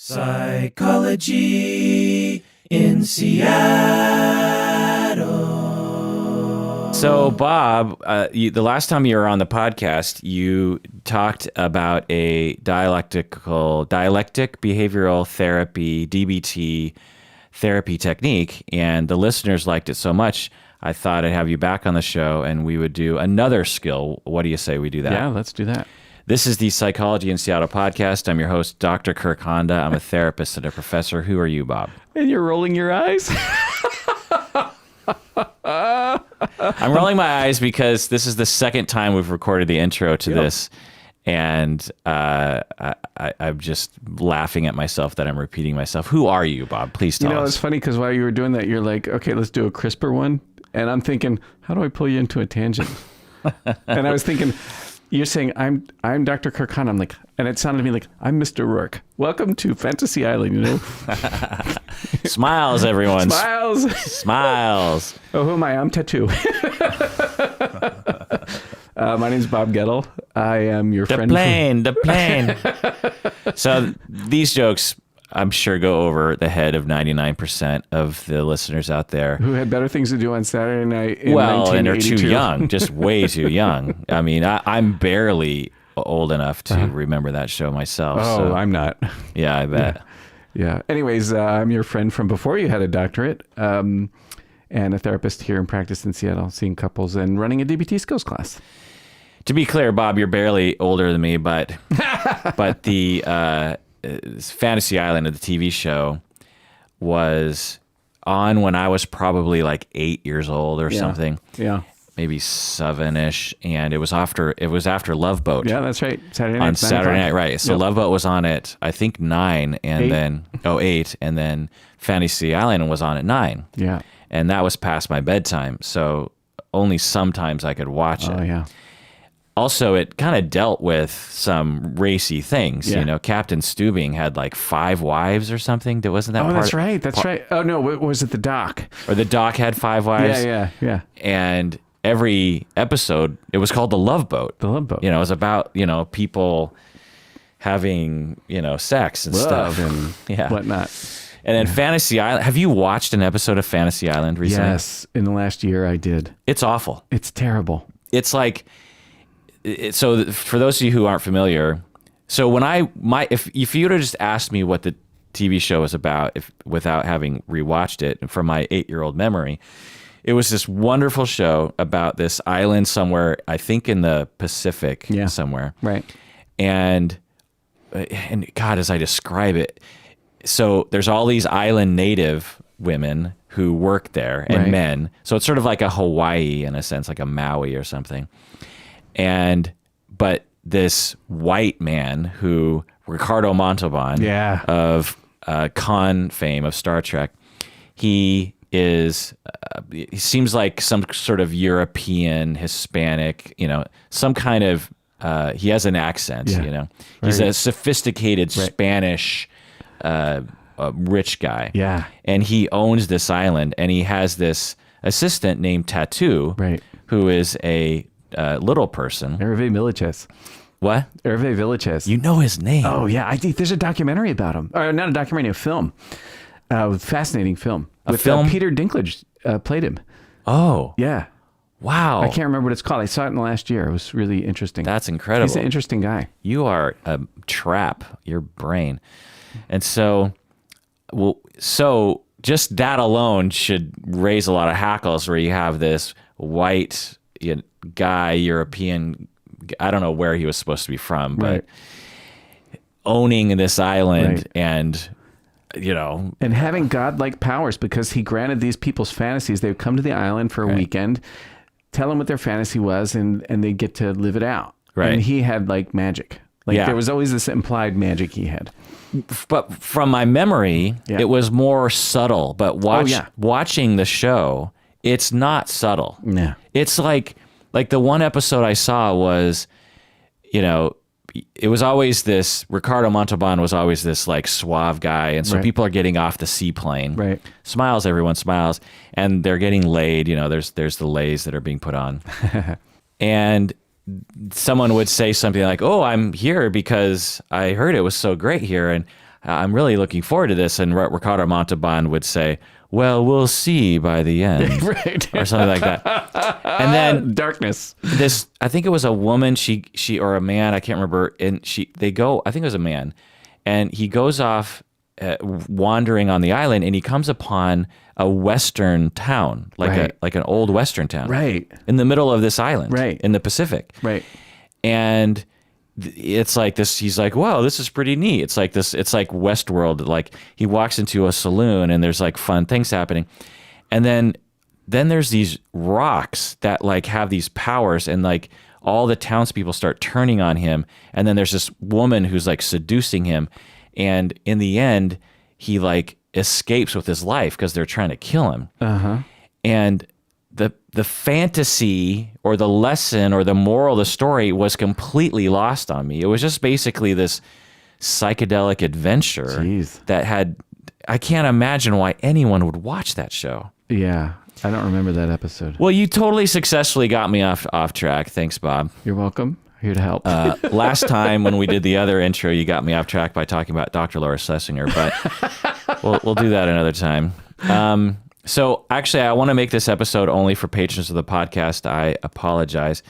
Psychology in Seattle. So, Bob, the last time you were on the podcast, you talked about a dialectic behavioral therapy, DBT therapy technique, and the listeners liked it so much, I thought I'd have you back on the show and we would do another skill. What do you say we do that? Yeah, let's do that. This is the Psychology in Seattle podcast. I'm your host, Dr. Kirk Honda. I'm a therapist and a professor. Who are you, Bob? And you're rolling your eyes? I'm rolling my eyes because this is the second time we've recorded the intro to this. And I'm just laughing at myself that I'm repeating myself. Who are you, Bob? Please tell us. It's funny because while you were doing that, you're like, okay, let's do a crisper one. And I'm thinking, how do I pull you into a tangent? And I was thinking, you're saying, I'm Dr. Kirk Honda. I'm like, and it sounded to me like, I'm Mr. Rourke. Welcome to Fantasy Island, you know? Smiles, everyone. Smiles. Smiles. Oh, who am I? I'm Tattoo. My name's Bob Gettle. I am your friend. The plane. So these jokes, I'm sure, go over the head of 99% of the listeners out there. Who had better things to do on Saturday night in and are 1982. too young, just way too young. I mean, I'm barely old enough to remember that show myself. Oh, so. I'm not. Yeah, I bet. Yeah. Anyways, I'm your friend from before you had a doctorate, and a therapist here in practice in Seattle, seeing couples and running a DBT skills class. To be clear, Bob, you're barely older than me, but the Fantasy Island of the TV show was on when I was probably like 8 years old or something. Yeah. Maybe 7-ish, and it was after Love Boat. Yeah, that's right. Saturday night. On Saturday night, right. So Yep. Love Boat was on at, I think, 9, and 8. then 8, and then Fantasy Island was on at 9. Yeah. And that was past my bedtime, so only sometimes I could watch it. Oh, yeah. Also, it kind of dealt with some racy things. Yeah. You know, Captain Stubing had like 5 wives or something. Wasn't that Oh, part? that's right. That's right. Oh, no, was it the doc? Or the Doc had 5 wives. Yeah. And every episode, it was called The Love Boat. The Love Boat. You know, it was about, people having, sex and Love stuff. and whatnot. And then Fantasy Island. Have you watched an episode of Fantasy Island recently? Yes. In the last year, I did. It's awful. It's terrible. It's like... So for those of you who aren't familiar, so when if you would have just asked me what the TV show was about, without having rewatched it from my 8-year-old memory, it was this wonderful show about this island somewhere, I think in the Pacific somewhere. Right. And God, as I describe it, so there's all these island native women who work there and men. So it's sort of like a Hawaii in a sense, like a Maui or something. But this white man who, Ricardo Montalban of Khan fame of Star Trek, he seems like some sort of European, Hispanic, some kind of, he has an accent, He's a sophisticated Spanish rich guy. Yeah. And he owns this island, and he has this assistant named Tattoo, who is a little person. Hervé Villachez. What? Hervé Villachez. You know his name. Oh, yeah. I think there's a documentary about him. Or not a documentary, a film. Fascinating film. Peter Dinklage played him. Oh. Yeah. Wow. I can't remember what it's called. I saw it in the last year. It was really interesting. That's incredible. He's an interesting guy. You are a trap, your brain. And so just that alone should raise a lot of hackles, where you have this white guy, European, I don't know where he was supposed to be from, but owning this island and having godlike powers, because he granted these people's fantasies. They would come to the island for a weekend, tell them what their fantasy was, and they get to live it out. Right. And he had like magic. There was always this implied magic he had. But from my memory, it was more subtle. But watching the show, it's not subtle. Yeah. It's like the one episode I saw was, it was always this, Ricardo Montalban was always this like suave guy. And so people are getting off the seaplane. Right. Smiles, everyone smiles. And they're getting laid. There's the lays that are being put on. And someone would say something like, "Oh, I'm here because I heard it was so great here." And I'm really looking forward to this. And Ricardo Montalban would say, well, we'll see by the end. Right. Or something like that. And then darkness. I think it was a woman, she or a man, I can't remember. And they go, I think it was a man, and he goes off wandering on the island, and he comes upon a Western town, like an old Western town, right, in the middle of this island, right, in the Pacific, right. And it's like this. He's like, "Wow, this is pretty neat." It's like this. It's like Westworld. Like he walks into a saloon, and there's like fun things happening, and then there's these rocks that like have these powers, and like all the townspeople start turning on him, and then there's this woman who's like seducing him, and in the end, he like escapes with his life because they're trying to kill him. And the fantasy or the lesson or the moral of the story was completely lost on me. It was just basically this psychedelic adventure that had, I can't imagine why anyone would watch that show. Yeah. I don't remember that episode. Well, you totally successfully got me off track. Thanks, Bob. You're welcome. Here to help. Last time when we did the other intro, you got me off track by talking about Dr. Laura Schlesinger, but we'll do that another time. So actually, I want to make this episode only for patrons of the podcast. I apologize.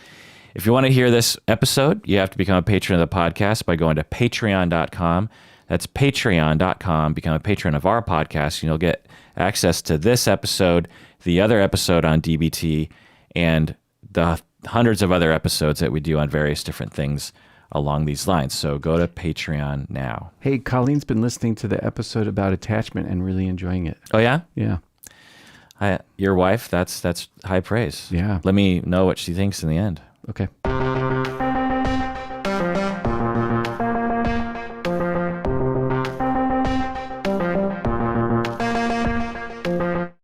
If you want to hear this episode, you have to become a patron of the podcast by going to patreon.com. That's patreon.com. Become a patron of our podcast, and you'll get access to this episode, the other episode on DBT, and the hundreds of other episodes that we do on various different things along these lines. So go to Patreon now. Hey, Colleen's been listening to the episode about attachment and really enjoying it. Oh, yeah? Yeah. Your wife, that's high praise. Yeah. Let me know what she thinks in the end. Okay.